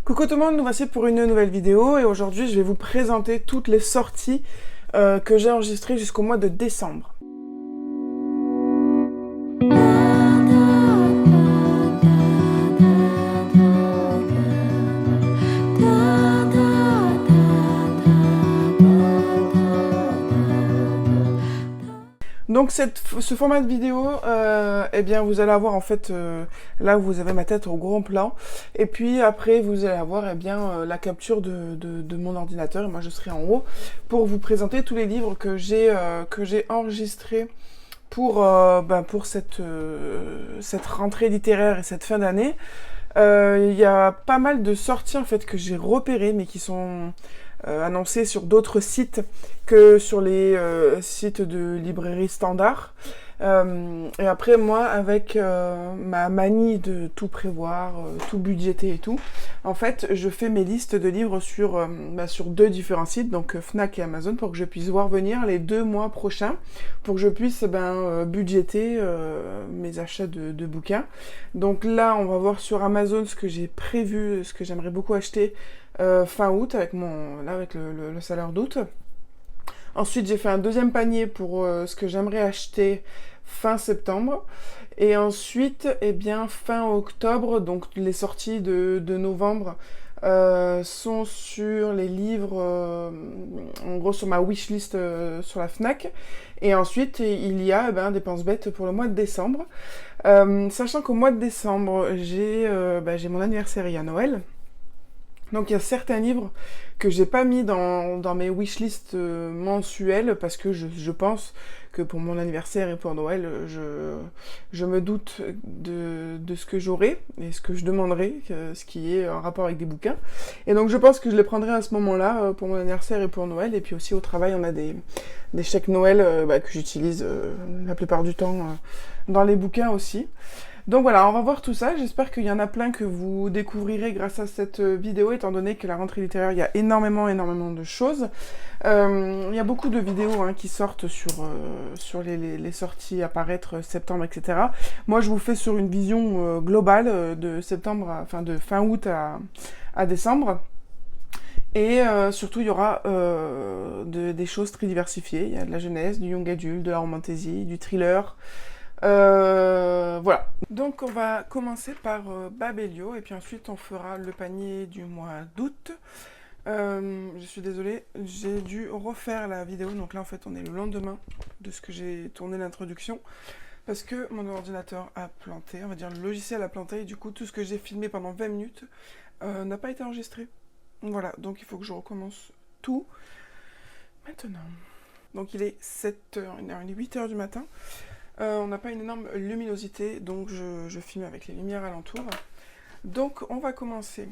Coucou tout le monde, nous voici pour une nouvelle vidéo et aujourd'hui je vais vous présenter toutes les sorties que j'ai enregistrées jusqu'au mois de décembre. Donc ce format de vidéo, eh bien vous allez avoir en fait là où vous avez ma tête au grand plan, et puis après vous allez avoir la capture de mon ordinateur et moi je serai en haut pour vous présenter tous les livres que j'ai enregistrés pour cette rentrée littéraire et cette fin d'année. Il y a pas mal de sorties en fait que j'ai repérées mais qui sont annoncées sur d'autres sites que sur les sites de librairie standard. Et après moi avec ma manie de tout prévoir, tout budgéter et tout, en fait je fais mes listes de livres sur deux différents sites, donc Fnac et Amazon, pour que je puisse voir venir les 2 mois prochains, pour que je puisse budgéter mes achats de bouquins. Donc là on va voir sur Amazon ce que j'ai prévu, ce que j'aimerais beaucoup acheter fin août avec le salaire d'août. Ensuite, j'ai fait un deuxième panier pour ce que j'aimerais acheter fin septembre. Et ensuite, fin octobre, donc les sorties de novembre sont sur les livres, en gros sur ma wishlist sur la Fnac. Et ensuite, il y a des dépenses bêtes pour le mois de décembre. Sachant qu'au mois de décembre, j'ai mon anniversaire et à Noël. Donc il y a certains livres que j'ai pas mis dans mes wishlists mensuelles parce que je pense que pour mon anniversaire et pour Noël, je me doute de ce que j'aurai et ce que je demanderai, ce qui est en rapport avec des bouquins. Et donc je pense que je les prendrai à ce moment-là pour mon anniversaire et pour Noël. Et puis aussi au travail, on a des chèques Noël que j'utilise la plupart du temps dans les bouquins aussi. Donc voilà, on va voir tout ça. J'espère qu'il y en a plein que vous découvrirez grâce à cette vidéo, étant donné que la rentrée littéraire, il y a énormément de choses. Il y a beaucoup de vidéos qui sortent sur les sorties à paraître septembre, etc. Moi, je vous fais sur une vision globale de de fin août à décembre. Et surtout, il y aura des choses très diversifiées. Il y a de la jeunesse, du young adult, de la romantasy, du thriller. Voilà. Donc on va commencer par Babelio et puis ensuite on fera le panier du mois d'août. Je suis désolée, j'ai dû refaire la vidéo, donc là en fait on est le lendemain de ce que j'ai tourné l'introduction parce que mon ordinateur a planté, on va dire le logiciel a planté et du coup tout ce que j'ai filmé pendant 20 minutes n'a pas été enregistré. Voilà, donc il faut que je recommence tout maintenant. Donc il est 7h, il est 8h du matin. On n'a pas une énorme luminosité, donc je filme avec les lumières alentour. Donc on va commencer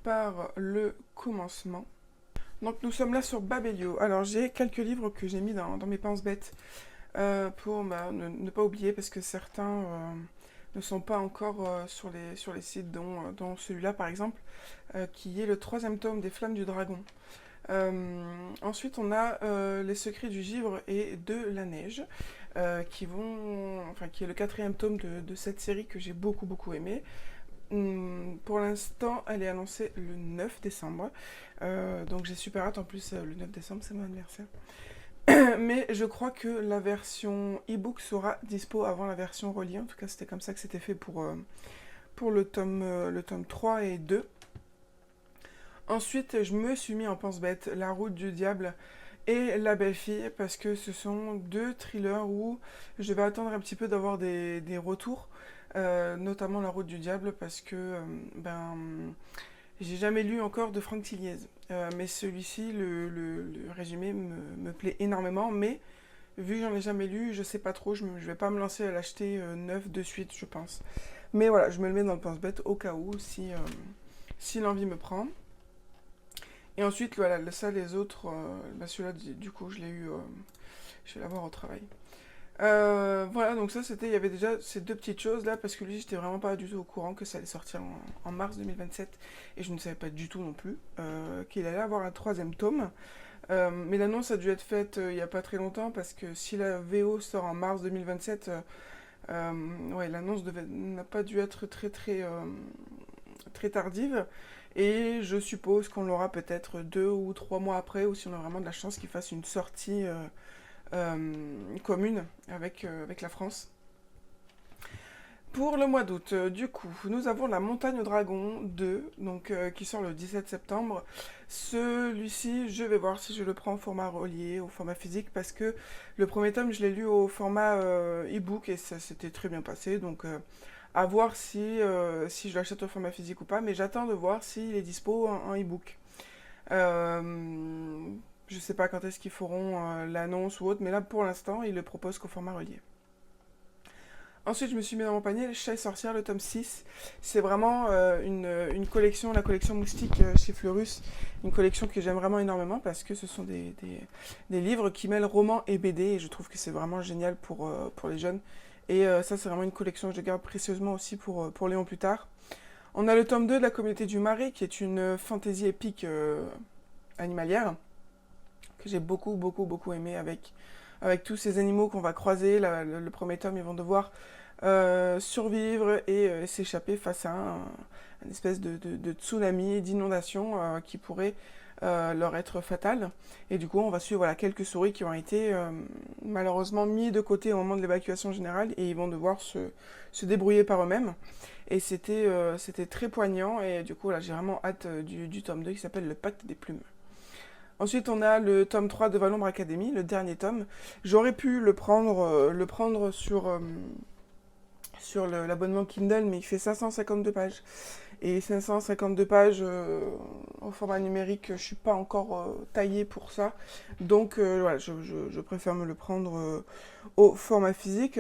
par le commencement. Donc nous sommes là sur Babelio. Alors j'ai quelques livres que j'ai mis dans mes penses bêtes pour ne pas oublier, parce que certains ne sont pas encore sur les sites, dont celui-là par exemple, qui est le 3e tome des Flammes du Dragon. Ensuite on a Les Secrets du Givre et de la Neige, qui est le 4e tome de cette série que j'ai beaucoup aimé. Pour l'instant elle est annoncée le 9 décembre, donc j'ai super hâte. En plus le 9 décembre c'est mon anniversaire. Mais je crois que la version e-book sera dispo avant la version reliée, en tout cas c'était comme ça que c'était fait pour le tome 3 et 2. Ensuite, je me suis mis en pense-bête La Route du Diable et La Belle-Fille, parce que ce sont 2 thrillers où je vais attendre un petit peu d'avoir des retours, notamment La Route du Diable, parce que j'ai jamais lu encore de Franck Tilliez. Mais celui-ci, le résumé me plaît énormément, mais vu que j'en ai jamais lu, je sais pas trop, je vais pas me lancer à l'acheter neuf de suite, je pense. Mais voilà, je me le mets dans le pense-bête au cas où, si l'envie me prend. Et ensuite, voilà, ça, les autres, celui-là, du coup, je l'ai eu, je vais l'avoir au travail. Voilà, donc ça, il y avait déjà ces 2 petites choses là, parce que lui, j'étais vraiment pas du tout au courant que ça allait sortir en mars 2027, et je ne savais pas du tout non plus qu'il allait avoir un 3e tome. Mais l'annonce a dû être faite il n'y a pas très longtemps, parce que si la VO sort en mars 2027, l'annonce n'a pas dû être très très tardive. Et je suppose qu'on l'aura peut-être 2 ou 3 mois après, ou si on a vraiment de la chance qu'il fasse une sortie commune avec la France. Pour le mois d'août, du coup, nous avons La Montagne au Dragon 2, donc, qui sort le 17 septembre. Celui-ci, je vais voir si je le prends au format relié, au format physique, parce que le premier tome, je l'ai lu au format e-book et ça s'était très bien passé. Donc, à voir si je l'achète au format physique ou pas, mais j'attends de voir s'il est dispo en e-book. Je sais pas quand est-ce qu'ils feront l'annonce ou autre, mais là, pour l'instant, ils le proposent qu'au format relié. Ensuite, je me suis mis dans mon panier Les Chats et Sorcières, le tome 6. C'est vraiment une collection, la collection Moustique chez Fleurus. Une collection que j'aime vraiment énormément parce que ce sont des livres qui mêlent roman et BD. Et je trouve que c'est vraiment génial pour les jeunes. Et ça, c'est vraiment une collection que je garde précieusement aussi pour Léon plus tard. On a le tome 2 de La Communauté du Marais, qui est une fantaisie épique animalière, que j'ai beaucoup, beaucoup, beaucoup aimé avec tous ces animaux qu'on va croiser. Le premier tome, ils vont devoir survivre et s'échapper face à une espèce de tsunami, d'inondation qui pourrait leur être fatale. Et du coup, on va suivre voilà, quelques souris qui ont été malheureusement mis de côté au moment de l'évacuation générale et ils vont devoir se débrouiller par eux-mêmes. Et c'était très poignant et du coup, là, j'ai vraiment hâte du tome 2 qui s'appelle Le Pacte des Plumes. Ensuite, on a le tome 3 de Valombre Academy, le dernier tome. J'aurais pu le prendre sur l'abonnement Kindle, mais il fait 552 pages. Et 552 pages au format numérique, je suis pas encore taillée pour ça. Donc voilà, je préfère me le prendre au format physique.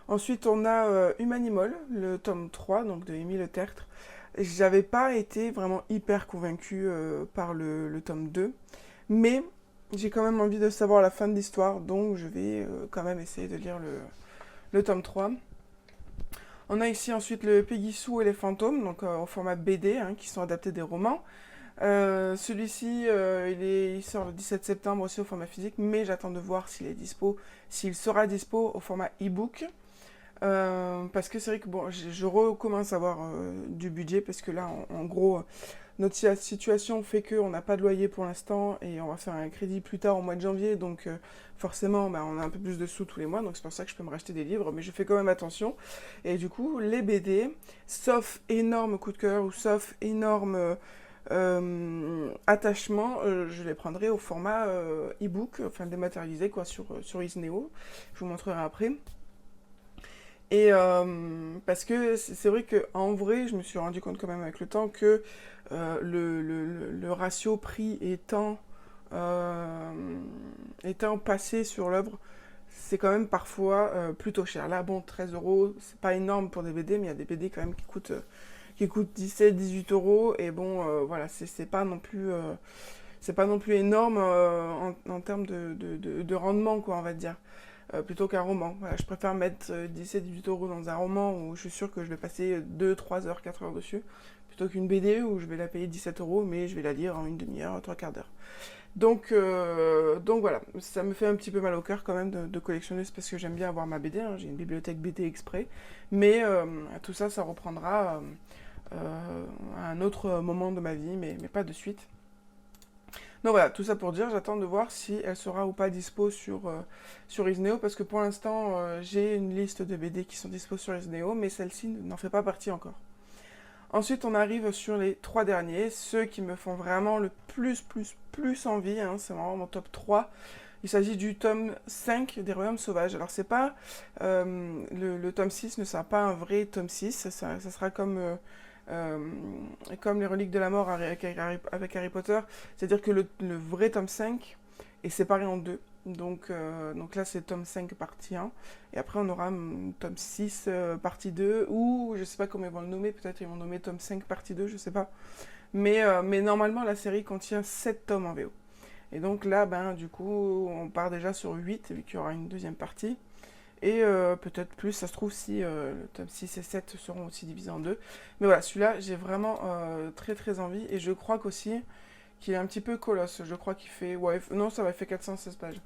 Ensuite, on a Humanimol, le tome 3, donc de Émile Le Tertre. J'avais pas été vraiment hyper convaincue par le tome 2. Mais j'ai quand même envie de savoir la fin de l'histoire, donc je vais quand même essayer de lire le tome 3. On a ici ensuite le Peggy Sue et les fantômes, donc au format BD, hein, qui sont adaptés des romans. Celui-ci, il sort le 17 septembre aussi au format physique, mais j'attends de voir s'il sera dispo au format e-book. Parce que c'est vrai que bon, je recommence à avoir du budget, parce que là, en gros, notre situation fait qu'on n'a pas de loyer pour l'instant et on va faire un crédit plus tard au mois de janvier, donc forcément bah, on a un peu plus de sous tous les mois, donc c'est pour ça que je peux me racheter des livres, mais je fais quand même attention. Et du coup, les BD, sauf énorme coup de cœur ou sauf énorme attachement, je les prendrai au format e-book, enfin dématérialisé quoi, sur Isneo. Je vous montrerai après. Et parce que c'est vrai qu'en vrai, je me suis rendu compte quand même avec le temps que le ratio prix étant passé sur l'œuvre, c'est quand même parfois plutôt cher. Là, bon, 13 euros, c'est pas énorme pour des BD, mais il y a des BD quand même qui coûtent 17-18 euros. Et bon, voilà, c'est pas non plus énorme en termes de rendement, quoi, on va dire. Plutôt qu'un roman. Voilà, je préfère mettre 17-18 euros dans un roman où je suis sûr que je vais passer 2, 3 heures, 4 heures dessus, plutôt qu'une BD où je vais la payer 17 euros, mais je vais la lire en une demi-heure, 3 quarts d'heure. Donc voilà, ça me fait un petit peu mal au cœur quand même de collectionner, c'est parce que j'aime bien avoir ma BD, hein, j'ai une bibliothèque BD exprès, mais tout ça, ça reprendra à un autre moment de ma vie, mais pas de suite. Donc voilà, tout ça pour dire, j'attends de voir si elle sera ou pas dispo sur Isneo, parce que pour l'instant, j'ai une liste de BD qui sont dispo sur Isneo, mais celle-ci n'en fait pas partie encore. Ensuite, on arrive sur les 3 derniers, ceux qui me font vraiment le plus envie, hein, c'est vraiment mon top 3. Il s'agit du tome 5 des Royaumes Sauvages. Alors, c'est pas. Le tome 6 ne sera pas un vrai tome 6, ça sera comme les Reliques de la Mort avec Harry Potter, c'est-à-dire que le vrai tome 5 est séparé en deux. Donc là, c'est tome 5 partie 1. Et après, on aura tome 6 partie 2. Ou je sais pas comment ils vont le nommer. Peut-être ils vont nommer tome 5 partie 2, je sais pas. Mais normalement, la série contient 7 tomes en VO. Et donc là, ben, du coup, on part déjà sur 8, vu qu'il y aura une deuxième partie. Et peut-être plus, ça se trouve, si le tome 6 et 7 seront aussi divisés en deux. Mais voilà, celui-là, j'ai vraiment très envie. Et je crois qu'aussi qu'il est un petit peu colosse. Je crois qu'il fait... Ouais, non, ça va, il fait 416 pages.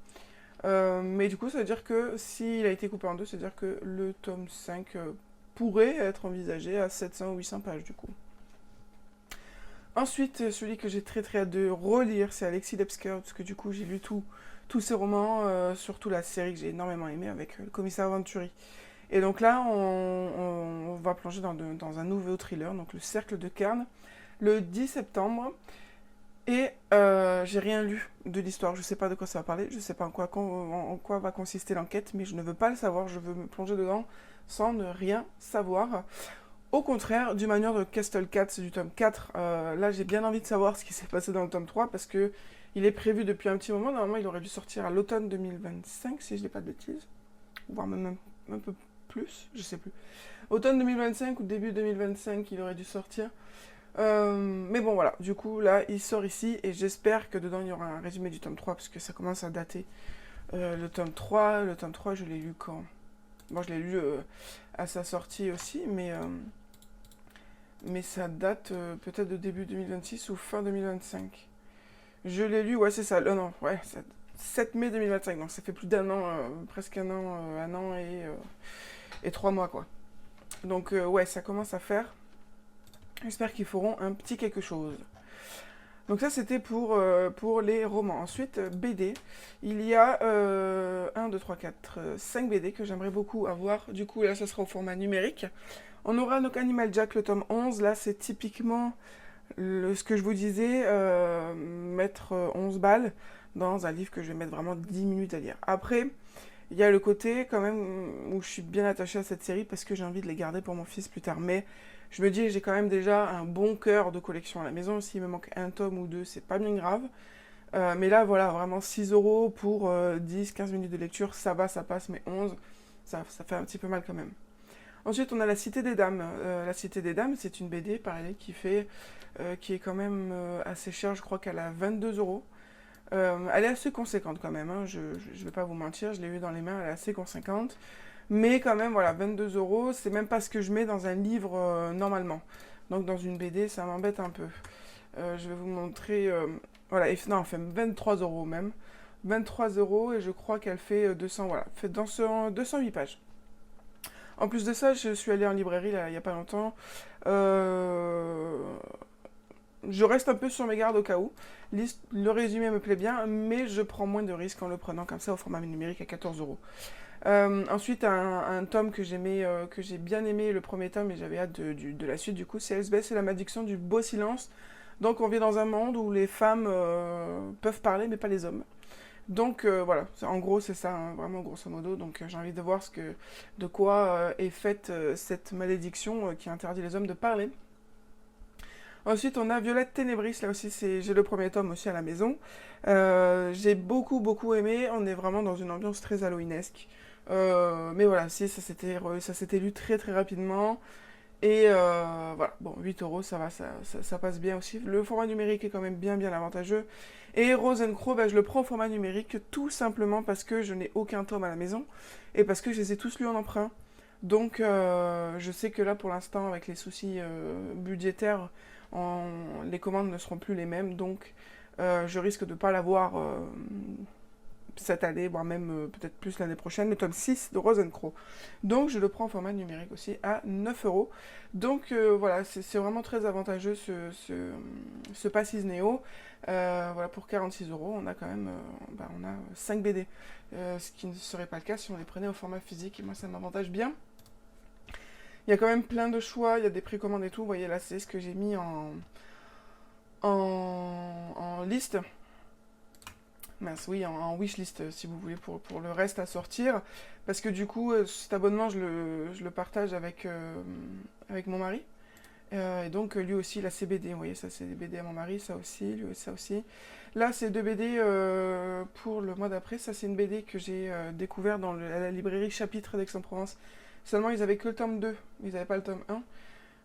Mais du coup, ça veut dire que s'il a été coupé en deux, ça veut dire que le tome 5 pourrait être envisagé à 700 ou 800 pages, du coup. Ensuite, celui que j'ai très hâte de relire, c'est Alexis Lepsker, parce que du coup, j'ai lu tous ses romans, surtout la série que j'ai énormément aimée avec le commissaire Venturi. Et donc là, on va plonger dans un nouveau thriller, donc Le Cercle de Cairn, le 10 septembre. Et j'ai rien lu de l'histoire, je sais pas de quoi ça va parler, je sais pas en quoi va consister l'enquête, mais je ne veux pas le savoir, je veux me plonger dedans sans ne rien savoir. Au contraire, du manière de Castle Cats du tome 4, là j'ai bien envie de savoir ce qui s'est passé dans le tome 3 parce que il est prévu depuis un petit moment. Normalement, il aurait dû sortir à l'automne 2025, si je dis pas de bêtises. Voire même un peu plus, je sais plus. Automne 2025 ou début 2025, il aurait dû sortir. Mais bon, voilà. Du coup, là, il sort ici et j'espère que dedans, il y aura un résumé du tome 3 parce que ça commence à dater. Le tome 3, je l'ai lu quand? Bon, je l'ai lu à sa sortie aussi, mais ça date peut-être de début 2026 ou fin 2025. Je l'ai lu, ouais, c'est ça, non, ouais, 7 mai 2025, donc ça fait plus d'un an, presque un an et 3 mois, quoi. Donc, ouais, ça commence à faire. J'espère qu'ils feront un petit quelque chose. Donc ça, c'était pour les romans. Ensuite, BD. Il y a 1, 2, 3, 4, 5 BD que j'aimerais beaucoup avoir. Du coup, là, ça sera au format numérique. On aura donc Animal Jack, le tome 11. Là, c'est typiquement ce que je vous disais, mettre 11 balles dans un livre que je vais mettre vraiment 10 minutes à lire. Après, il y a le côté quand même où je suis bien attachée à cette série parce que j'ai envie de les garder pour mon fils plus tard. Mais je me dis, j'ai quand même déjà un bon cœur de collection à la maison. S'il me manque un tome ou deux, c'est pas bien grave. Mais là, voilà, vraiment 6 euros pour 10-15 minutes de lecture, ça va, ça passe, mais 11, ça fait un petit peu mal quand même. Ensuite, on a La Cité des Dames. La Cité des Dames, c'est une BD, pareil, qui est quand même assez chère. Je crois qu'elle a 22 euros. Elle est assez conséquente quand même, hein. Je vais pas vous mentir, je l'ai eu dans les mains, elle est assez conséquente. Mais quand même, voilà, 22 euros, c'est même pas ce que je mets dans un livre normalement. Donc dans une BD, ça m'embête un peu. Je vais vous montrer. Voilà, non, elle fait 23 euros même. 23 euros et je crois qu'elle fait 200, voilà, fait 208 pages. En plus de ça, je suis allée en librairie là, il n'y a pas longtemps. Je reste un peu sur mes gardes au cas où. Le résumé me plaît bien, mais je prends moins de risques en le prenant comme ça au format numérique à 14 euros. Ensuite, un tome que j'ai bien aimé, le premier tome, et j'avais hâte de la suite du coup, c'est SBS et la malédiction du beau silence. Donc on vit dans un monde où les femmes peuvent parler, mais pas les hommes. Donc voilà, en gros c'est ça, hein, vraiment grosso modo. Donc j'ai envie de voir de quoi est faite cette malédiction qui interdit les hommes de parler. Ensuite, on a Violette Ténébris, là aussi, j'ai le premier tome aussi à la maison. J'ai beaucoup aimé, on est vraiment dans une ambiance très halloweenesque. Mais voilà, si, ça s'était lu très rapidement. Et voilà, bon, 8 euros, ça va, ça passe bien aussi. Le format numérique est quand même bien avantageux. Et Rose Crow, bah, je le prends au format numérique tout simplement parce que je n'ai aucun tome à la maison et parce que je les ai tous lus en emprunt. Donc je sais que là pour l'instant avec les soucis budgétaires, les commandes ne seront plus les mêmes, donc je risque de ne pas l'avoir cette année, voire même peut-être plus l'année prochaine, le tome 6 de Rose Crow. Donc je le prends en format numérique aussi à 9 euros. Donc voilà, c'est vraiment très avantageux ce Passis Néo. Voilà, pour 46 euros, on a quand même on a 5 BD. Ce qui ne serait pas le cas si on les prenait au format physique, et moi ça m'avantage bien. Il y a quand même plein de choix, il y a des précommandes et tout. Vous voyez là, c'est ce que j'ai mis en liste. Mince, oui, en wishlist si vous voulez pour le reste à sortir. Parce que du coup, cet abonnement, je le partage avec mon mari. Et donc lui aussi, il a ses BD. Vous voyez, ça c'est des BD à mon mari, ça aussi, lui ça aussi. Là, c'est 2 BD pour le mois d'après. Ça, c'est une BD que j'ai découvert à la librairie Chapitre d'Aix-en-Provence. Seulement, ils avaient que le tome 2, ils n'avaient pas le tome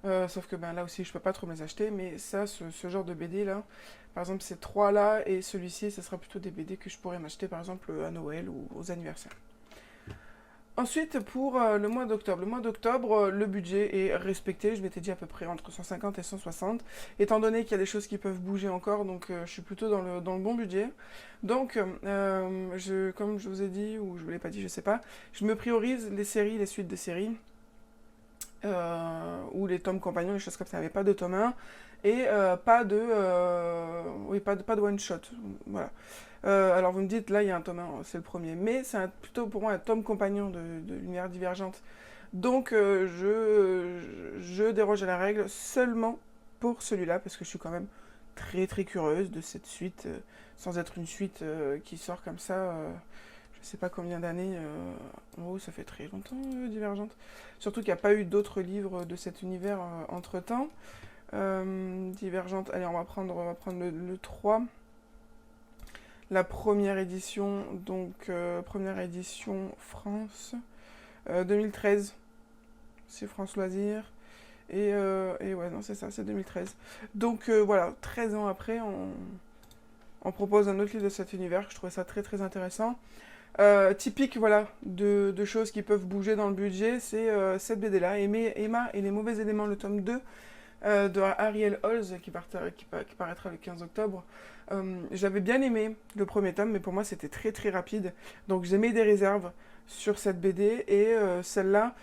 1. Sauf que là aussi, je peux pas trop me les acheter. Mais ça, ce genre de BD là, par exemple, ces 3 là et celui-ci, ce sera plutôt des BD que je pourrais m'acheter par exemple à Noël ou aux anniversaires. Ensuite, pour le mois d'octobre. Le mois d'octobre, le budget est respecté. Je m'étais dit à peu près entre 150 et 160. Étant donné qu'il y a des choses qui peuvent bouger encore, donc je suis plutôt dans le bon budget. Donc, comme je vous ai dit, ou je ne vous l'ai pas dit, je sais pas, je me priorise les séries, les suites de séries. ou les tomes compagnons, les choses comme ça, mais pas de tome 1, et pas de one shot, voilà. Alors vous me dites, là il y a un tome 1, c'est le premier, mais c'est plutôt pour moi un tome compagnon de l'univers Divergente. Donc je déroge à la règle seulement pour celui-là, parce que je suis quand même très très curieuse de cette suite, sans être une suite qui sort comme ça, je sais pas combien d'années, ça fait très longtemps, Divergente. Surtout qu'il n'y a pas eu d'autres livres de cet univers entre-temps. Divergente, allez, on va prendre le 3. La première édition, donc première édition France, 2013, c'est France Loisirs. Et ouais, non, c'est ça, c'est 2013. Donc voilà, 13 ans après, on propose un autre livre de cet univers. Je trouvais ça très très intéressant. Typique, voilà, de choses qui peuvent bouger dans le budget, c'est cette BD-là, Emma et les mauvais éléments, le tome 2, de Ariel Holz, qui paraîtra le 15 octobre. J'avais bien aimé le premier tome, mais pour moi c'était très très rapide. Donc j'ai mis des réserves sur cette BD, et celle-là,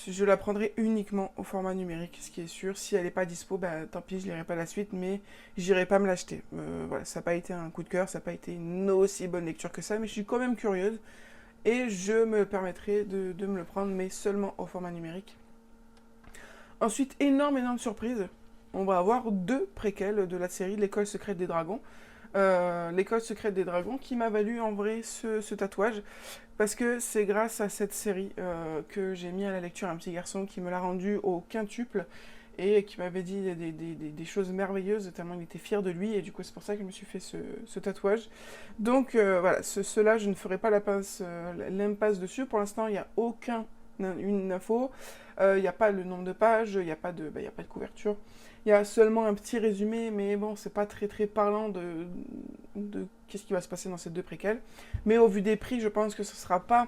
je la prendrai uniquement au format numérique, ce qui est sûr. Si elle n'est pas dispo, bah, tant pis, je lirai pas la suite, mais j'irai pas me l'acheter. Voilà, ça n'a pas été un coup de cœur, ça n'a pas été une aussi bonne lecture que ça, mais je suis quand même curieuse, et je me permettrai de me le prendre, mais seulement au format numérique. Ensuite, énorme surprise, on va avoir 2 préquels de la série L'école secrète des dragons. L'école secrète des dragons, qui m'a valu en vrai ce tatouage, parce que c'est grâce à cette série que j'ai mis à la lecture un petit garçon qui me l'a rendu au quintuple, et qui m'avait dit des choses merveilleuses, tellement il était fier de lui, et du coup c'est pour ça que je me suis fait ce tatouage. Donc voilà, cela je ne ferai pas l'impasse dessus. Pour l'instant, il n'y a aucune info, il n'y a pas le nombre de pages, il n'y a pas de couverture. Il y a seulement un petit résumé, mais bon, c'est pas très très parlant de qu'est-ce qui va se passer dans ces 2 préquels. Mais au vu des prix, je pense que ce ne sera pas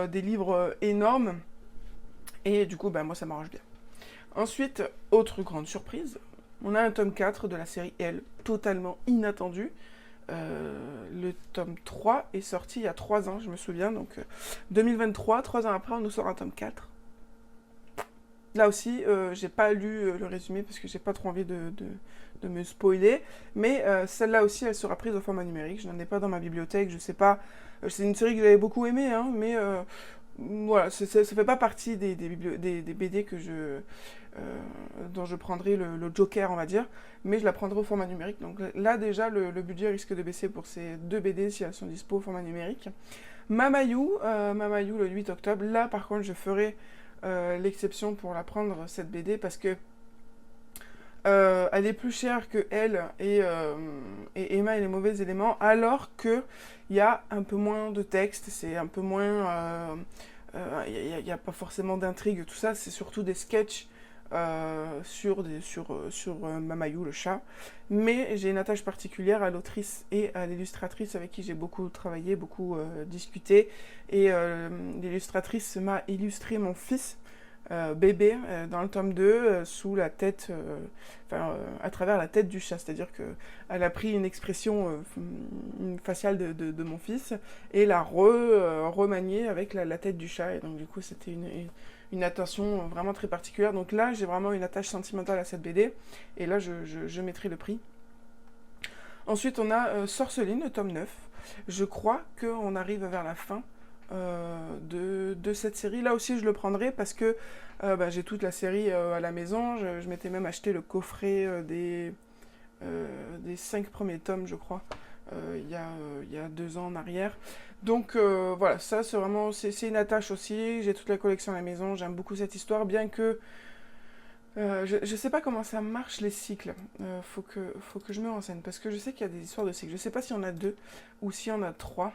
des livres énormes, et du coup, moi ça m'arrange bien. Ensuite, autre grande surprise, on a un tome 4 de la série Elle, totalement inattendu. Le tome 3 est sorti il y a 3 ans, je me souviens, donc 2023, 3 ans après, on nous sort un tome 4. Là aussi, j'ai pas lu le résumé parce que j'ai pas trop envie de me spoiler, mais celle-là aussi, elle sera prise au format numérique. Je n'en ai pas dans ma bibliothèque, je sais pas. C'est une série que j'avais beaucoup aimée, hein, mais voilà, ça fait pas partie des BD dont je prendrai le Joker, on va dire, mais je la prendrai au format numérique. Donc là, déjà, le budget risque de baisser pour ces 2 BD si elles sont dispo au format numérique. Mamayou, le 8 octobre. Là, par contre, je ferai l'exception pour la prendre, cette BD, parce que elle est plus chère que Elle et Emma et les mauvais éléments, alors que il y a un peu moins de texte, c'est un peu moins, il n'y a pas forcément d'intrigue, tout ça, c'est surtout des sketchs sur Mamayou, le chat. Mais j'ai une attache particulière à l'autrice et à l'illustratrice avec qui j'ai beaucoup travaillé, beaucoup discuté. Et l'illustratrice m'a illustré mon fils, bébé, dans le tome 2, sous la tête, à travers la tête du chat. C'est-à-dire qu'elle a pris une expression faciale de mon fils et l'a remaniée avec la tête du chat. Et donc du coup, c'était une attention vraiment très particulière. Donc là, j'ai vraiment une attache sentimentale à cette BD. Et là, je mettrai le prix. Ensuite, on a Sorceline, le tome 9. Je crois qu'on arrive vers la fin de cette série. Là aussi, je le prendrai parce que j'ai toute la série à la maison. Je m'étais même acheté le coffret des 5 premiers tomes, je crois, il y a 2 ans en arrière. Donc voilà, ça c'est vraiment, c'est une attache aussi. J'ai toute la collection à la maison. J'aime beaucoup cette histoire, bien que je sais pas comment ça marche les cycles. Faut que je me renseigne parce que je sais qu'il y a des histoires de cycles. Je sais pas s'il y en a 2 ou s'il y en a 3.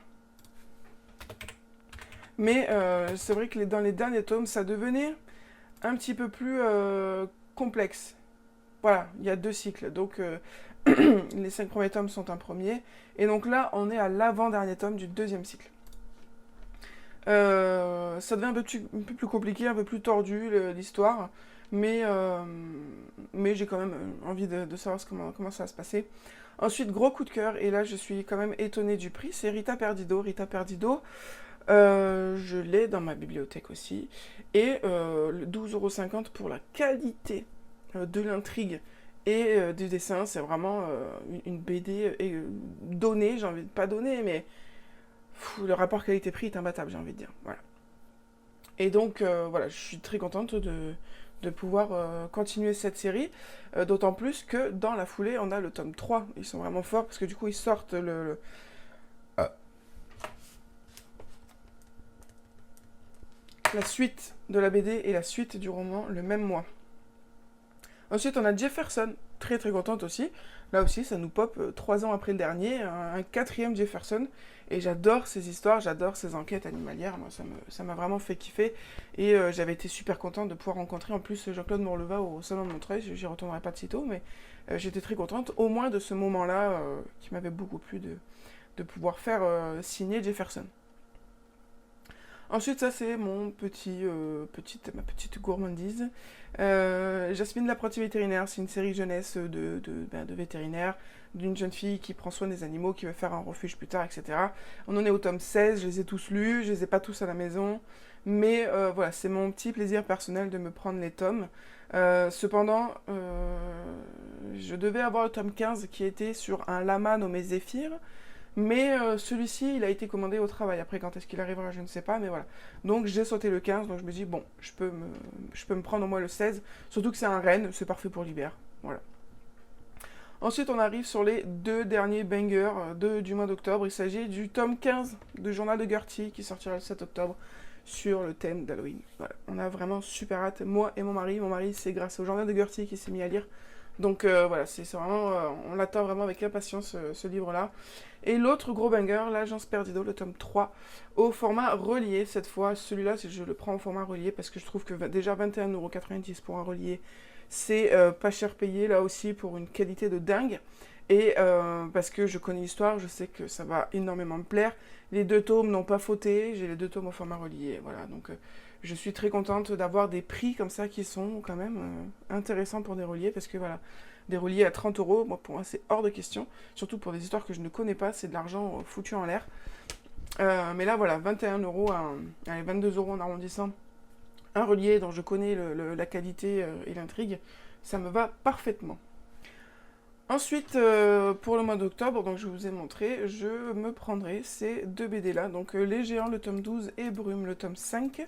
Mais c'est vrai que dans les derniers tomes, ça devenait un petit peu plus complexe. Voilà, il y a 2 cycles. Donc les 5 premiers tomes sont un premier. Et donc là, on est à l'avant-dernier tome du 2e cycle. Ça devient un peu plus compliqué, un peu plus tordu l'histoire. Mais j'ai quand même envie de savoir comment ça va se passer. Ensuite, gros coup de cœur, et là je suis quand même étonnée du prix, c'est Rita Perdido. Rita Perdido, Je l'ai dans ma bibliothèque aussi. Et 12,50 € pour la qualité de l'intrigue et du dessin. C'est vraiment une BD donnée, j'ai envie de pas donner, mais le rapport qualité-prix est imbattable, j'ai envie de dire. Voilà. Et donc, voilà, je suis très contente de pouvoir continuer cette série. D'autant plus que dans la foulée, on a le tome 3. Ils sont vraiment forts parce que du coup, ils sortent la suite de la BD et la suite du roman le même mois. Ensuite, on a Jefferson, très très contente aussi. Là aussi, ça nous pop 3 ans après le dernier, un quatrième Jefferson. Et j'adore ces histoires, j'adore ces enquêtes animalières. Moi, ça m'a vraiment fait kiffer. Et j'avais été super contente de pouvoir rencontrer en plus Jean-Claude Morleva au Salon de Montreuil. J'y retournerai pas de sitôt, mais j'étais très contente, au moins de ce moment-là, qui m'avait beaucoup plu de pouvoir faire signer Jefferson. Ensuite, ça c'est ma petite gourmandise. Jasmine l'apprentie vétérinaire, c'est une série jeunesse de vétérinaire, d'une jeune fille qui prend soin des animaux, qui veut faire un refuge plus tard, etc. On en est au tome 16, je les ai tous lus, je les ai pas tous à la maison, mais voilà, c'est mon petit plaisir personnel de me prendre les tomes. Cependant, je devais avoir le tome 15 qui était sur un lama nommé Zéphyr, mais celui-ci, il a été commandé au travail. Après, quand est-ce qu'il arrivera, je ne sais pas, mais voilà. Donc, j'ai sauté le 15, donc je me dis, bon, je peux me prendre au moins le 16. Surtout que c'est un Rennes, c'est parfait pour l'hiver. Voilà. Ensuite, on arrive sur les 2 derniers bangers du mois d'octobre. Il s'agit du tome 15 de Journal de Gertie, qui sortira le 7 octobre, sur le thème d'Halloween. Voilà. On a vraiment super hâte, moi et mon mari. Mon mari, c'est grâce au Journal de Gertie qu'il s'est mis à lire. Donc voilà, c'est vraiment, on l'attend vraiment avec impatience, ce livre-là. Et l'autre gros banger, l'Agence Perdido, le tome 3, au format relié cette fois. Celui-là, je le prends au format relié parce que je trouve que déjà 21,90 € pour un relié, c'est pas cher payé là aussi pour une qualité de dingue. Et parce que je connais l'histoire, je sais que ça va énormément me plaire. Les 2 tomes n'ont pas fauté, j'ai les 2 tomes au format relié, voilà. Donc je suis très contente d'avoir des prix comme ça qui sont quand même intéressants pour des reliés, parce que voilà, des reliés à 30 €, moi, pour moi c'est hors de question, surtout pour des histoires que je ne connais pas, c'est de l'argent foutu en l'air. Mais là voilà, 21 €, allez, 22 € en arrondissant, un relié dont je connais la qualité et l'intrigue, ça me va parfaitement. Ensuite, pour le mois d'octobre, donc je vous ai montré, je me prendrai ces 2 BD là, donc Les Géants, le tome 12, et Brume, le tome 5.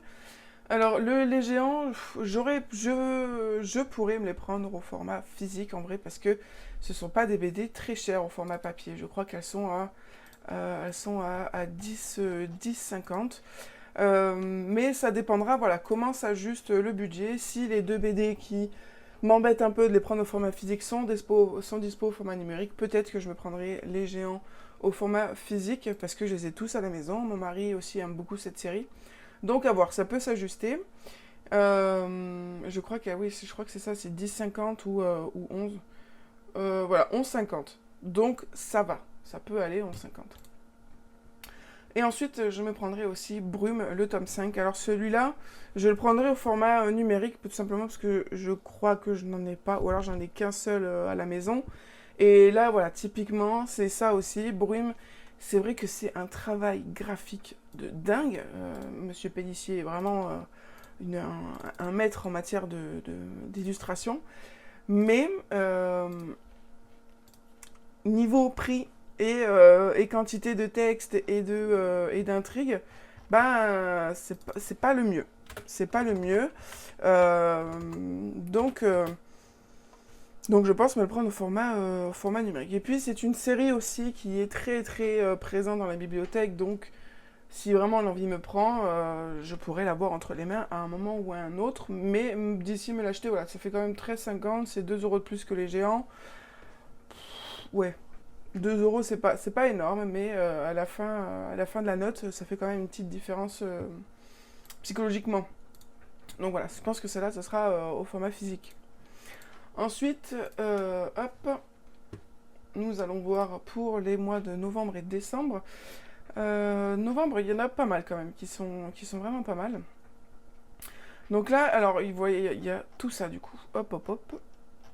Alors, Les Géants, je pourrais me les prendre au format physique en vrai, parce que ce ne sont pas des BD très chères au format papier. Je crois qu'elles sont à 10,50 €. Mais ça dépendra, voilà, comment s'ajuste le budget. Si les 2 BD qui m'embêtent un peu de les prendre au format physique sont dispo au format numérique, peut-être que je me prendrai Les Géants au format physique, parce que je les ai tous à la maison. Mon mari aussi aime beaucoup cette série. Donc à voir, ça peut s'ajuster. Je crois que c'est ça, c'est 10,50 ou 11. Voilà, 11,50. Donc ça va, ça peut aller 11,50. Et ensuite, je me prendrai aussi Brume, le tome 5. Alors celui-là, je le prendrai au format numérique, tout simplement parce que je crois que je n'en ai pas, ou alors j'en ai qu'un seul à la maison. Et là, voilà, typiquement, c'est ça aussi, Brume. C'est vrai que c'est un travail graphique de dingue. Monsieur Pellissier est vraiment un maître en matière d'illustration. Mais niveau prix et quantité de texte et d'intrigue, ben c'est pas le mieux. C'est pas le mieux. Donc je pense me le prendre au format numérique. Et puis c'est une série aussi qui est très très présente dans la bibliothèque, donc si vraiment l'envie me prend, je pourrais l'avoir entre les mains à un moment ou à un autre, mais d'ici me l'acheter, voilà, ça fait quand même 13,50 €, c'est 2 € de plus que Les Géants. Ouais, 2 € c'est pas énorme, mais à la fin de la note, ça fait quand même une petite différence psychologiquement. Donc voilà, je pense que celle-là, ça sera au format physique. Ensuite, hop, nous allons voir pour les mois de novembre et décembre. Novembre, il y en a pas mal quand même, qui sont vraiment pas mal. Donc là, alors, vous voyez, il y a tout ça du coup. Hop, hop, hop.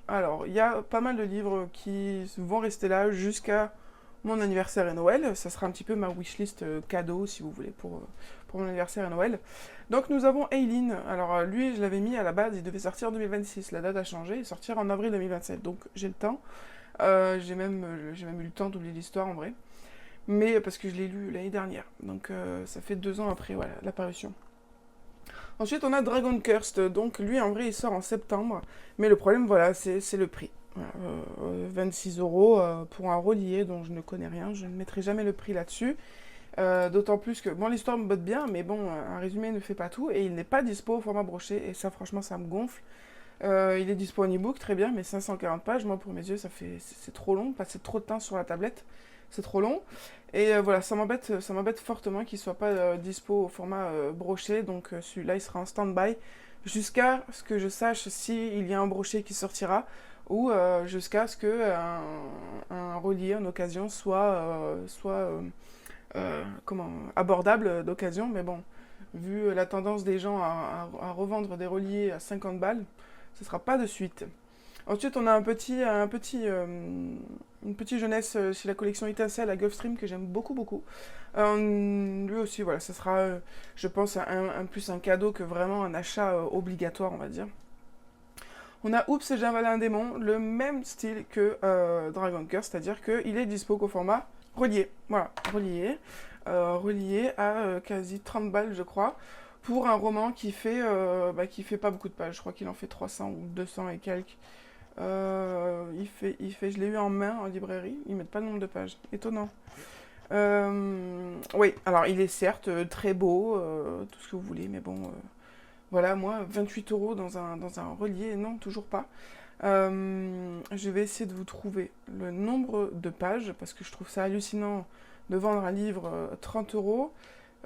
Alors, il y a pas mal de livres qui vont rester là jusqu'à mon anniversaire et Noël. Ça sera un petit peu ma wishlist cadeau, si vous voulez, pour mon anniversaire et Noël. Donc nous avons Aileen. Alors lui, je l'avais mis à la base, il devait sortir en 2026. La date a changé, il sortira en avril 2027. Donc j'ai le temps. J'ai même eu le temps d'oublier l'histoire en vrai. Mais parce que je l'ai lu l'année dernière. Donc ça fait 2 ans après voilà, l'apparition. Ensuite, on a Dragon Cursed. Donc lui, en vrai, il sort en septembre. Mais le problème, voilà, c'est le prix. Voilà, 26 euros pour un relié dont je ne connais rien. Je ne mettrai jamais le prix là-dessus. D'autant plus que, bon, l'histoire me botte bien, mais bon, un résumé ne fait pas tout. Et il n'est pas dispo au format broché. Et ça, franchement, ça me gonfle. Il est dispo en e-book, très bien, mais 540 pages, moi, pour mes yeux, c'est trop long. Passer trop de temps sur la tablette, c'est trop long. Et voilà, ça m'embête fortement qu'il soit pas dispo au format broché. Donc celui-là, il sera en stand-by jusqu'à ce que je sache s'il y a un broché qui sortira ou jusqu'à ce que un relié en occasion soit abordable d'occasion. Mais bon, vu la tendance des gens à revendre des reliés à 50 balles, ce sera pas de suite. Ensuite, on a une petite jeunesse chez la collection Étincelle à Gulfstream que j'aime beaucoup, beaucoup. Lui aussi, voilà, ça sera, je pense, plus un cadeau que vraiment un achat obligatoire, on va dire. On a Oups et j'avale un démon, le même style que Dragon Curse, c'est-à-dire qu'il est dispo qu'au format relié. Voilà, relié à quasi 30 balles, je crois, pour un roman qui fait pas beaucoup de pages. Je crois qu'il en fait 300 ou 200 et quelques. Je l'ai eu en main en librairie, ils mettent pas le nombre de pages. Étonnant. Oui, alors il est certes très beau, tout ce que vous voulez, mais bon, voilà, moi, 28 euros dans un relié, non, toujours pas. Je vais essayer de vous trouver le nombre de pages, parce que je trouve ça hallucinant de vendre un livre 30 euros,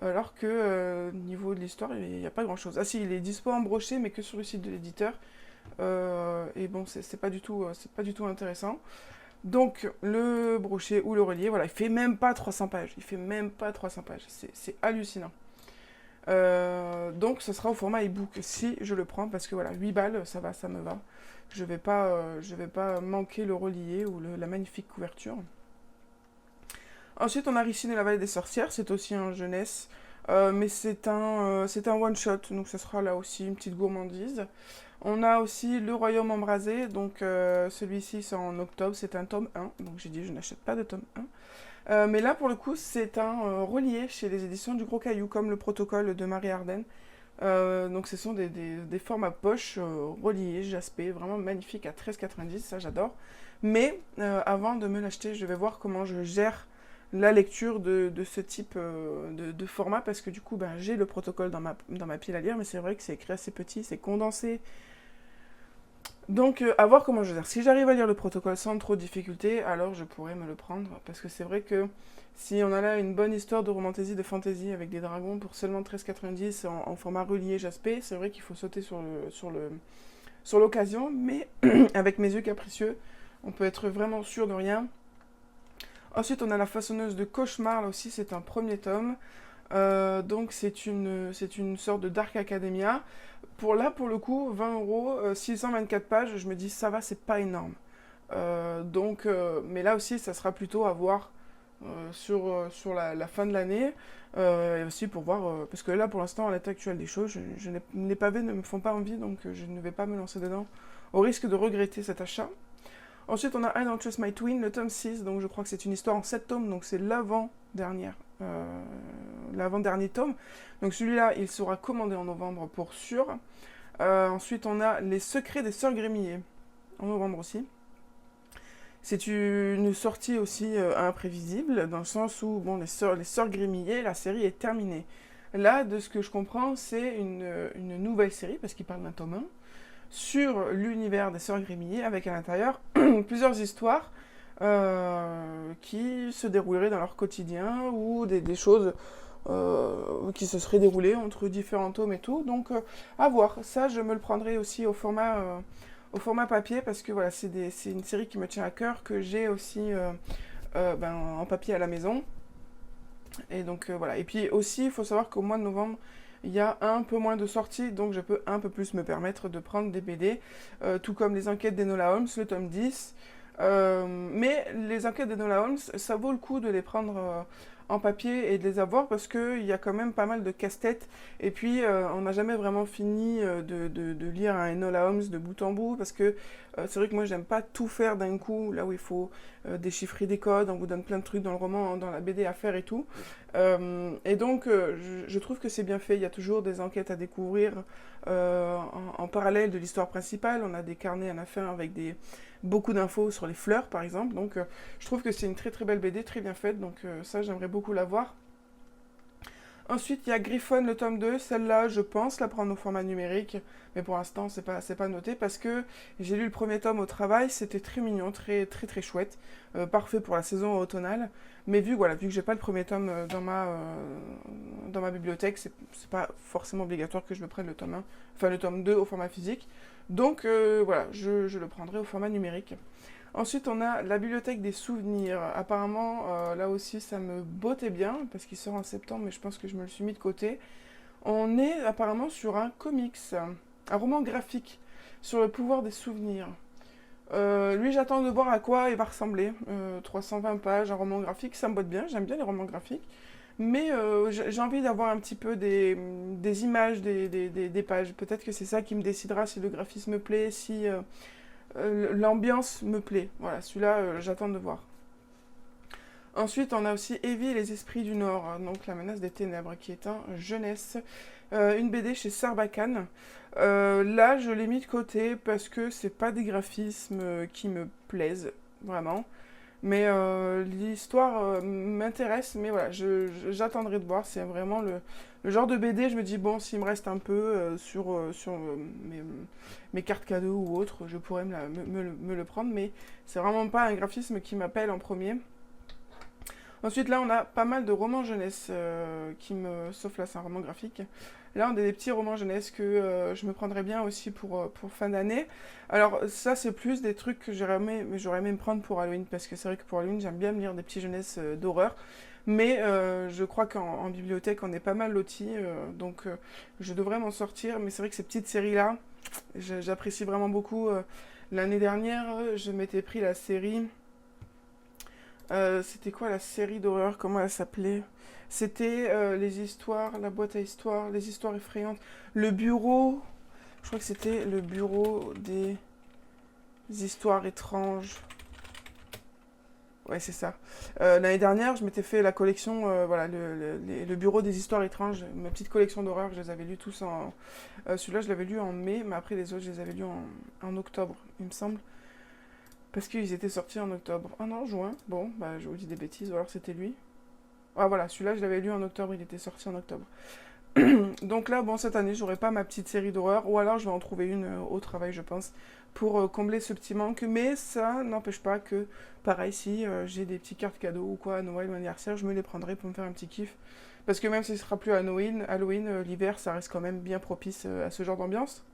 alors que niveau de l'histoire, il n'y a pas grand-chose. Ah si, il est dispo en broché, mais que sur le site de l'éditeur. Et bon, c'est pas du tout intéressant. Donc, le brochet ou le relié, voilà, il fait même pas 300 pages. Il fait même pas 300 pages. C'est hallucinant. Donc, ce sera au format e-book si je le prends, parce que voilà, 8 balles, ça va, ça me va. Je vais pas manquer le relié ou la magnifique couverture. Ensuite, on a Ricine et la vallée des sorcières. C'est aussi un jeunesse, mais c'est un one-shot, donc ça sera là aussi une petite gourmandise. On a aussi Le Royaume Embrasé, donc celui-ci c'est en octobre, c'est un tome 1, donc j'ai dit je n'achète pas de tome 1. Mais là pour le coup c'est un relié chez les éditions du Gros Caillou, comme le protocole de Marie Arden. Donc ce sont des formats poche reliés, jaspés, vraiment magnifiques à 13,90, ça j'adore. Mais avant de me l'acheter, je vais voir comment je gère la lecture de ce type de format, parce que du coup ben, j'ai le protocole dans ma pile à lire, mais c'est vrai que c'est écrit assez petit, c'est condensé. Donc, à voir comment je gère. Si j'arrive à lire le protocole sans trop de difficulté, alors je pourrais me le prendre. Parce que c'est vrai que si on a là une bonne histoire de romantasy, de fantasy avec des dragons pour seulement 13,90 en format relié jaspé, c'est vrai qu'il faut sauter sur l'occasion. Mais avec mes yeux capricieux, on peut être vraiment sûr de rien. Ensuite, on a La Façonneuse de Cauchemar. Là aussi, c'est un premier tome. Donc c'est une sorte de Dark Academia. Pour le coup, 20 euros, 624 pages, je me dis ça va, c'est pas énorme. Mais là aussi, ça sera plutôt à voir sur la fin de l'année. Et aussi pour voir, parce que là pour l'instant, à l'état actuel des choses, les pavés ne me font pas envie, donc je ne vais pas me lancer dedans, au risque de regretter cet achat. Ensuite, on a I Don't Trust My Twin, le tome 6, donc je crois que c'est une histoire en 7 tomes, donc c'est l'avant-dernier tome. Donc celui-là, il sera commandé en novembre pour sûr. Ensuite, on a Les Secrets des Sœurs Grémillé, en novembre aussi. C'est une sortie aussi imprévisible, dans le sens où, bon, les sœurs Grémillé, la série est terminée. Là, de ce que je comprends, c'est une nouvelle série, parce qu'il parle d'un tome 1, sur l'univers des sœurs Grémillé, avec à l'intérieur plusieurs histoires qui se dérouleraient dans leur quotidien, ou des choses qui se seraient déroulées entre différents tomes et tout. Donc, à voir. Ça, je me le prendrai aussi au format papier, parce que voilà, c'est une série qui me tient à cœur, que j'ai aussi en papier à la maison. Et donc, voilà. Et puis aussi, il faut savoir qu'au mois de novembre, il y a un peu moins de sorties, donc je peux un peu plus me permettre de prendre des BD, tout comme Les Enquêtes d'Enola Holmes, le tome 10, Mais les enquêtes d'Enola Holmes, ça vaut le coup de les prendre en papier et de les avoir parce qu'il y a quand même pas mal de casse-tête. Et puis, on n'a jamais vraiment fini de lire un Enola Holmes de bout en bout parce que c'est vrai que moi, j'aime pas tout faire d'un coup, là où il faut déchiffrer des codes, on vous donne plein de trucs dans le roman, dans la BD à faire et tout. Et donc, je trouve que c'est bien fait. Il y a toujours des enquêtes à découvrir en parallèle de l'histoire principale. On a des carnets à la fin avec beaucoup d'infos sur les fleurs, par exemple. Donc, je trouve que c'est une très très belle BD, très bien faite. Donc, ça, j'aimerais beaucoup la voir. Ensuite, il y a Griffon, le tome 2. Celle-là, je pense la prendre au format numérique. Mais pour l'instant, c'est pas noté parce que j'ai lu le premier tome au travail. C'était très mignon, très très très chouette. Parfait pour la saison automnale. Mais vu que j'ai pas le premier tome dans ma bibliothèque, c'est pas forcément obligatoire que je me prenne le tome 1, enfin le tome 2 au format physique. Donc voilà, je le prendrai au format numérique. Ensuite, on a la bibliothèque des souvenirs. Apparemment, là aussi, ça me bottait bien, parce qu'il sort en septembre, mais je pense que je me le suis mis de côté. On est apparemment sur un comics, un roman graphique, sur le pouvoir des souvenirs. Lui, j'attends de voir à quoi il va ressembler. 320 pages, un roman graphique, ça me botte bien, j'aime bien les romans graphiques. Mais j'ai envie d'avoir un petit peu des images des pages. Peut-être que c'est ça qui me décidera si le graphisme me plaît, si l'ambiance me plaît. Voilà, celui-là, j'attends de voir. Ensuite, on a aussi Evie et les esprits du Nord, donc la menace des ténèbres, qui est un jeunesse. Une BD chez Sarbacane. Là, je l'ai mis de côté parce que c'est pas des graphismes qui me plaisent, vraiment. Mais l'histoire m'intéresse, mais voilà, j'attendrai de voir. C'est vraiment le genre de BD, je me dis, bon, s'il me reste un peu sur mes cartes cadeaux ou autres, je pourrais me le prendre, mais c'est vraiment pas un graphisme qui m'appelle en premier. Ensuite, là, on a pas mal de romans jeunesse sauf là, c'est un roman graphique. Là, on a des petits romans jeunesse que je me prendrais bien aussi pour fin d'année. Alors, ça, c'est plus des trucs que j'aurais aimé me prendre pour Halloween, parce que c'est vrai que pour Halloween, j'aime bien me lire des petits jeunesses d'horreur. Mais je crois qu'en bibliothèque, on est pas mal lotis, donc je devrais m'en sortir. Mais c'est vrai que ces petites séries-là, j'apprécie vraiment beaucoup. L'année dernière, je m'étais pris la série... c'était quoi la série d'horreur? Comment elle s'appelait? C'était les histoires, la boîte à histoires, les histoires effrayantes. Le bureau, je crois que c'était le bureau des histoires étranges. Ouais, c'est ça. L'année dernière, je m'étais fait la collection, voilà, le bureau des histoires étranges, ma petite collection d'horreur, je les avais lus tous en... celui-là, je l'avais lu en mai, mais après les autres, je les avais lus en octobre, il me semble. Parce qu'ils étaient sortis en octobre. Ah non, juin. Bon, bah je vous dis des bêtises, ou alors c'était lui. Ah voilà, celui-là, je l'avais lu en octobre, il était sorti en octobre. Donc là, bon, cette année, j'aurai pas ma petite série d'horreur, ou alors je vais en trouver une au travail, je pense, pour combler ce petit manque. Mais ça n'empêche pas que, pareil, si j'ai des petits cartes cadeaux ou quoi à Noël ou anniversaire, je me les prendrai pour me faire un petit kiff. Parce que même si ce sera plus Halloween, l'hiver, ça reste quand même bien propice à ce genre d'ambiance.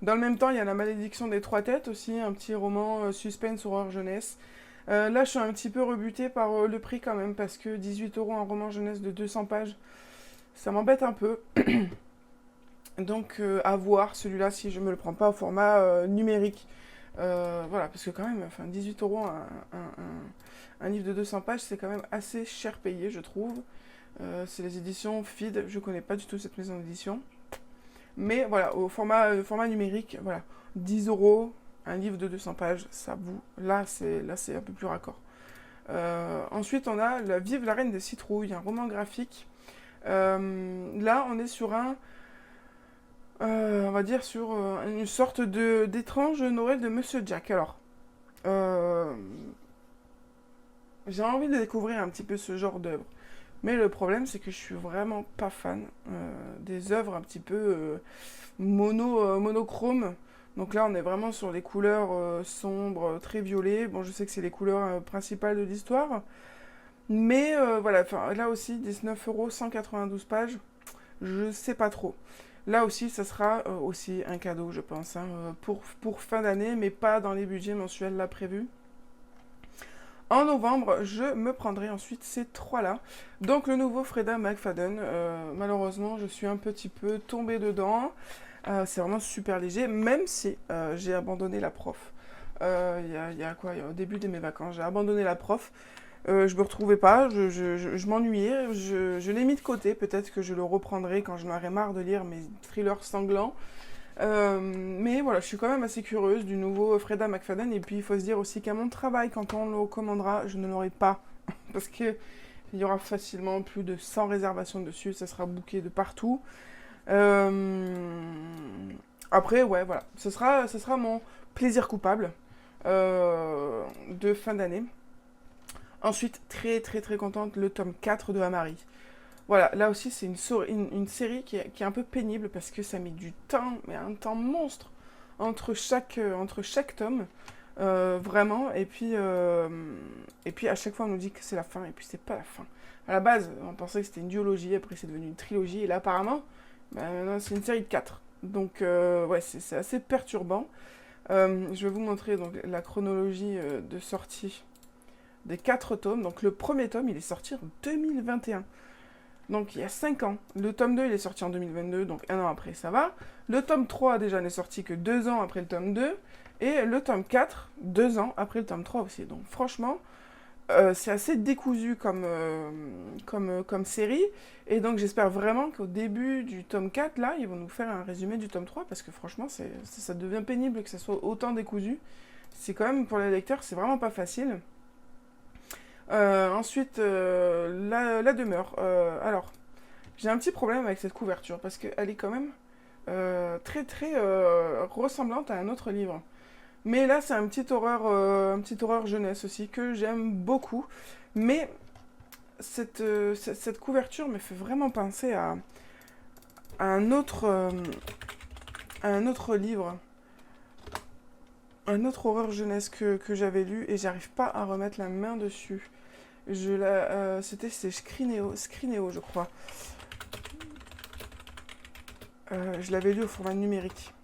Dans le même temps, il y a La Malédiction des Trois Têtes aussi, un petit roman suspense horreur jeunesse. Là, je suis un petit peu rebutée par le prix quand même, parce que 18 € un roman jeunesse de 200 pages, ça m'embête un peu. Donc, à voir celui-là si je me le prends pas au format numérique. Voilà, parce que quand même, enfin, 18 € un livre de 200 pages, c'est quand même assez cher payé, je trouve. C'est les éditions Feed, je connais pas du tout cette maison d'édition. Mais voilà, au format numérique, voilà, 10 €, un livre de 200 pages, ça vous... Là, c'est un peu plus raccord. Ensuite, on a Vive la Reine des Citrouilles, un roman graphique. Là, on est sur on va dire sur une sorte d'étrange Noël de Monsieur Jack. Alors, j'ai envie de découvrir un petit peu ce genre d'œuvre. Mais le problème, c'est que je suis vraiment pas fan des œuvres un petit peu monochromes. Donc là, on est vraiment sur des couleurs sombres, très violets. Bon, je sais que c'est les couleurs principales de l'histoire. Mais voilà, là aussi, 19 €, 192 pages. Je sais pas trop. Là aussi, ça sera aussi un cadeau, je pense, hein, pour fin d'année, mais pas dans les budgets mensuels là prévus. En novembre, je me prendrai ensuite ces trois-là. Donc le nouveau Freda McFadden, malheureusement, je suis un petit peu tombée dedans. C'est vraiment super léger, même si j'ai abandonné la prof. il y a quoi, au début de mes vacances. J'ai abandonné la prof. Je me retrouvais pas, je m'ennuyais, je l'ai mis de côté. Peut-être que je le reprendrai quand je n'aurai marre de lire mes thrillers sanglants. Mais voilà, je suis quand même assez curieuse du nouveau Freda McFadden. Et puis il faut se dire aussi qu'à mon travail, quand on le commandera, je ne l'aurai pas. Parce que il y aura facilement plus de 100 réservations dessus, ça sera booké de partout. Après, ouais, voilà, ce sera mon plaisir coupable de fin d'année. Ensuite, très très très contente, le tome 4 de Amari. Voilà, là aussi c'est une série qui est un peu pénible parce que ça met du temps, mais un temps monstre entre chaque tome. Vraiment, et puis à chaque fois on nous dit que c'est la fin, et puis c'est pas la fin. À la base, on pensait que c'était une duologie, après c'est devenu une trilogie, et là apparemment, c'est une série de 4. Donc ouais, c'est assez perturbant. Je vais vous montrer donc la chronologie de sortie des 4 tomes. Donc le premier tome, il est sorti en 2021. Donc il y a 5 ans. Le tome 2, il est sorti en 2022, donc un an après, ça va. Le tome 3, déjà, n'est sorti que 2 ans après le tome 2. Et le tome 4, 2 ans après le tome 3 aussi. Donc franchement, c'est assez décousu comme série. Et donc j'espère vraiment qu'au début du tome 4, là, ils vont nous faire un résumé du tome 3. Parce que franchement, ça devient pénible que ça soit autant décousu. C'est quand même, pour les lecteurs, c'est vraiment pas facile. Ensuite, la demeure. Alors, j'ai un petit problème avec cette couverture. Parce qu'elle est quand même très très ressemblante à un autre livre. Mais là, c'est un petit horreur jeunesse aussi, que j'aime beaucoup. Mais cette couverture me fait vraiment penser à un autre livre. Un autre horreur jeunesse que j'avais lu et j'arrive pas à remettre la main dessus. C'est Scrinéo, je crois. Je l'avais lu au format numérique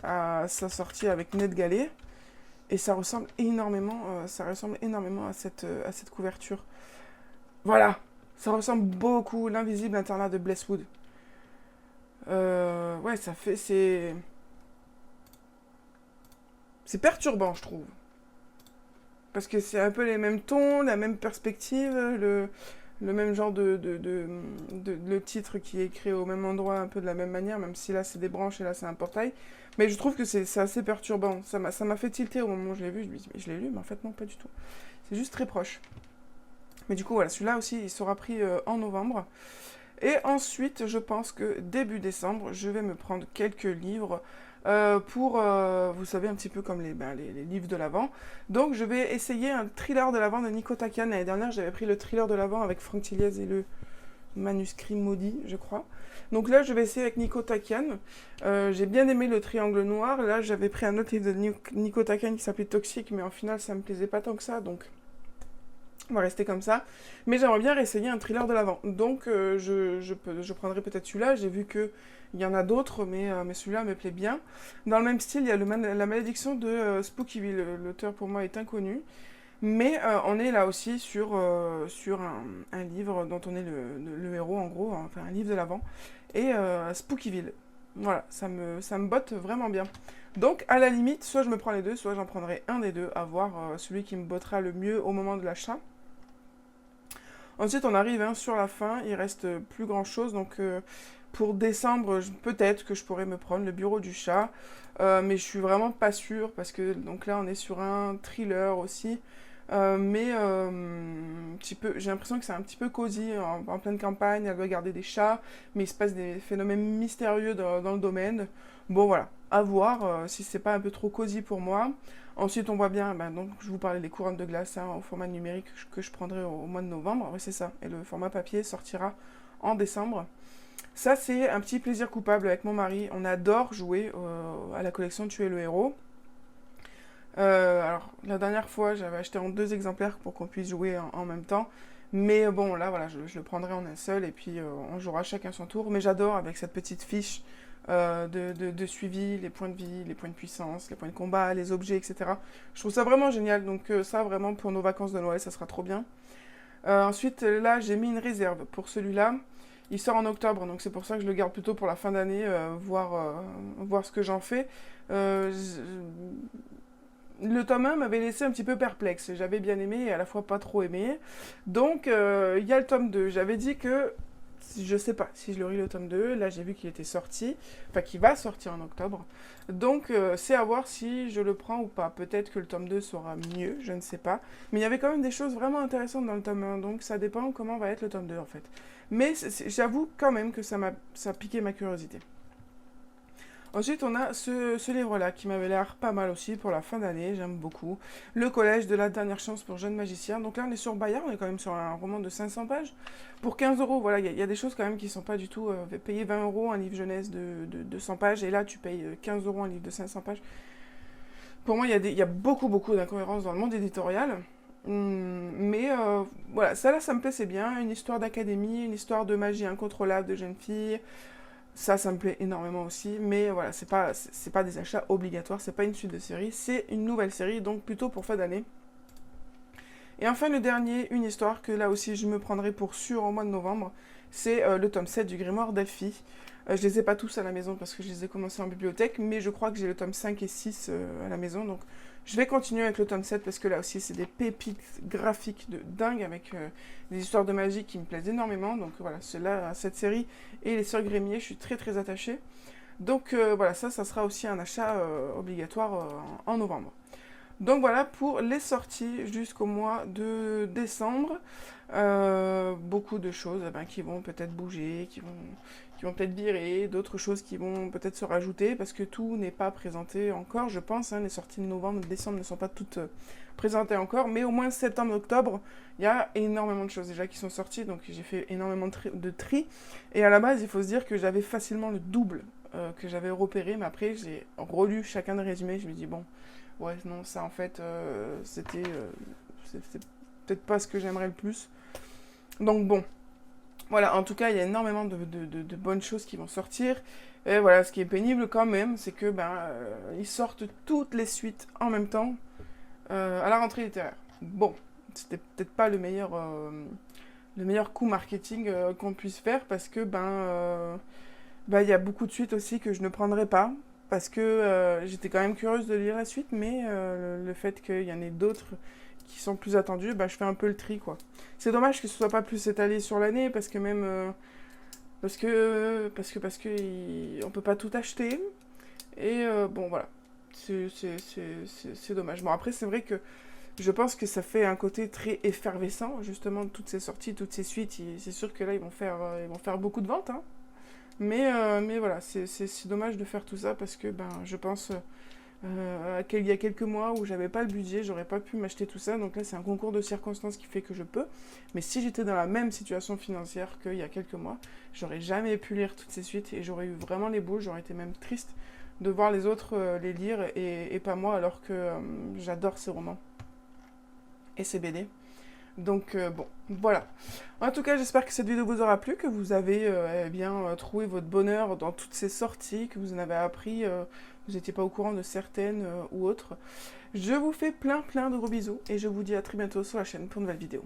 à sa sortie avec Ned Gallet. Et ça ressemble énormément, à cette couverture. Voilà, ça ressemble beaucoup L'invisible internat de Blesswood. Ouais, c'est perturbant, je trouve. Parce que c'est un peu les mêmes tons, la même perspective, le même genre le titre qui est écrit au même endroit, un peu de la même manière, même si là c'est des branches et là c'est un portail. Mais je trouve que c'est assez perturbant. Ça m'a fait tilter au moment où je l'ai vu. Je me dis, mais je l'ai lu, mais en fait non, pas du tout. C'est juste très proche. Mais du coup, voilà, celui-là aussi, il sera pris en novembre. Et ensuite, je pense que début décembre, je vais me prendre quelques livres pour, vous savez, un petit peu comme les livres de l'Avent. Donc, je vais essayer un thriller de l'Avent de Nico Takian. L'année dernière, j'avais pris le thriller de l'Avent avec Franck Tilliez et le manuscrit maudit, je crois. Donc là, je vais essayer avec Nico Takian. J'ai bien aimé le triangle noir. Là, j'avais pris un autre livre de Nico Takian qui s'appelait Toxique, mais en final, ça me plaisait pas tant que ça, donc on va rester comme ça. Mais j'aimerais bien réessayer un thriller de l'Avent. Donc je prendrai peut-être celui-là. J'ai vu qu'il y en a d'autres, mais celui-là me plaît bien. Dans le même style, il y a La malédiction de Spookyville. L'auteur pour moi est inconnu. Mais on est là aussi sur un livre dont on est le héros en gros, enfin un livre de l'Avent. Et Spookyville. Voilà, ça me botte vraiment bien. Donc, à la limite, soit je me prends les deux, soit j'en prendrai un des deux, à voir celui qui me bottera le mieux au moment de l'achat. Ensuite, on arrive sur la fin, il reste plus grand chose, donc pour décembre, peut-être que je pourrais me prendre Le Bureau du Chat, mais je suis vraiment pas sûre, parce que donc là, on est sur un thriller aussi, mais j'ai l'impression que c'est un petit peu cosy, en pleine campagne, elle doit garder des chats, mais il se passe des phénomènes mystérieux dans le domaine. Bon voilà, à voir si c'est pas un peu trop cosy pour moi. Ensuite, on voit bien, donc je vous parlais des couronnes de glace au format numérique que je prendrai au mois de novembre. Oui, c'est ça. Et le format papier sortira en décembre. Ça, c'est un petit plaisir coupable avec mon mari. On adore jouer à la collection Tuer le héros. Alors, la dernière fois, j'avais acheté en 2 exemplaires pour qu'on puisse jouer en même temps. Mais bon, là, voilà, je le prendrai en un seul et puis on jouera chacun son tour. Mais j'adore avec cette petite fiche de suivi, les points de vie, les points de puissance, les points de combat, les objets, etc. Je trouve ça vraiment génial. Donc ça, vraiment, pour nos vacances de Noël, ça sera trop bien. Ensuite, là, j'ai mis une réserve pour celui-là. Il sort en octobre, donc c'est pour ça que je le garde plutôt pour la fin d'année, voir ce que j'en fais. le tome 1 m'avait laissé un petit peu perplexe. J'avais bien aimé et à la fois pas trop aimé. Donc, il y a le tome 2. J'avais dit que je sais pas si je le lis le tome 2. Là, j'ai vu qu'il était sorti. Enfin, qu'il va sortir en octobre. Donc, c'est à voir si je le prends ou pas. Peut-être que le tome 2 sera mieux, je ne sais pas. Mais il y avait quand même des choses vraiment intéressantes dans le tome 1. Donc, ça dépend comment va être le tome 2, en fait. Mais j'avoue quand même que ça a piqué ma curiosité. Ensuite, on a ce livre-là qui m'avait l'air pas mal aussi pour la fin d'année, j'aime beaucoup. Le collège de la dernière chance pour jeunes magiciens. Donc là, on est sur Bayard, on est quand même sur un roman de 500 pages. Pour 15 euros, voilà, il y a des choses quand même qui sont pas du tout... payer 20 euros un livre jeunesse de 200 pages, et là, tu payes 15 euros un livre de 500 pages. Pour moi, il y a beaucoup, beaucoup d'incohérences dans le monde éditorial. Mais voilà, ça là, ça me plaît, c'est bien. Une histoire d'académie, une histoire de magie incontrôlable de jeunes filles. Ça me plaît énormément aussi, mais voilà, c'est pas des achats obligatoires, c'est pas une suite de série, c'est une nouvelle série, donc plutôt pour fin d'année. Et enfin, le dernier, une histoire que là aussi je me prendrai pour sûr au mois de novembre, c'est le tome 7 du Grimoire d'Elphie. Je les ai pas tous à la maison parce que je les ai commencés en bibliothèque, mais je crois que j'ai le tome 5 et 6 à la maison, donc je vais continuer avec le tome 7 parce que là aussi c'est des pépites graphiques de dingue avec des histoires de magie qui me plaisent énormément. Donc voilà, cette série et les Sœurs Grémier, je suis très très attachée. Donc voilà, ça sera aussi un achat obligatoire en novembre. Donc voilà pour les sorties jusqu'au mois de décembre. Beaucoup de choses qui vont peut-être bouger, qui vont peut-être virer, d'autres choses qui vont peut-être se rajouter, parce que tout n'est pas présenté encore, je pense. Les sorties de novembre, de décembre ne sont pas toutes présentées encore, mais au moins septembre, octobre, il y a énormément de choses déjà qui sont sorties, donc j'ai fait énormément de tri. Et à la base, il faut se dire que j'avais facilement le double que j'avais repéré, mais après, j'ai relu chacun des résumés, je me dis, bon, ouais, non, ça en fait, c'est peut-être pas ce que j'aimerais le plus. Donc bon, voilà, en tout cas, il y a énormément de bonnes choses qui vont sortir. Et voilà, ce qui est pénible quand même, c'est que ils sortent toutes les suites en même temps à la rentrée littéraire. Bon, c'était peut-être pas le meilleur coup marketing qu'on puisse faire parce que il y a beaucoup de suites aussi que je ne prendrai pas parce que j'étais quand même curieuse de lire la suite, mais le fait qu'il y en ait d'autres qui sont plus attendus, je fais un peu le tri, quoi. C'est dommage que ce soit pas plus étalé sur l'année, parce que même... parce que on peut pas tout acheter. Et bon, voilà. C'est dommage. Bon, après, c'est vrai que je pense que ça fait un côté très effervescent, justement, de toutes ces sorties, toutes ces suites. C'est sûr que là, ils vont faire beaucoup de ventes, hein. Mais voilà, c'est dommage de faire tout ça, parce que, je pense... il y a quelques mois où j'avais pas le budget, j'aurais pas pu m'acheter tout ça, donc là c'est un concours de circonstances qui fait que je peux. Mais si j'étais dans la même situation financière qu'il y a quelques mois, j'aurais jamais pu lire toutes ces suites et j'aurais eu vraiment les boules, j'aurais été même triste de voir les autres les lire et pas moi, alors que j'adore ces romans et ces BD. Donc bon, voilà. En tout cas, j'espère que cette vidéo vous aura plu, que vous avez trouvé votre bonheur dans toutes ces sorties, que vous en avez appris, vous n'étiez pas au courant de certaines ou autres. Je vous fais plein de gros bisous et je vous dis à très bientôt sur la chaîne pour une nouvelle vidéo.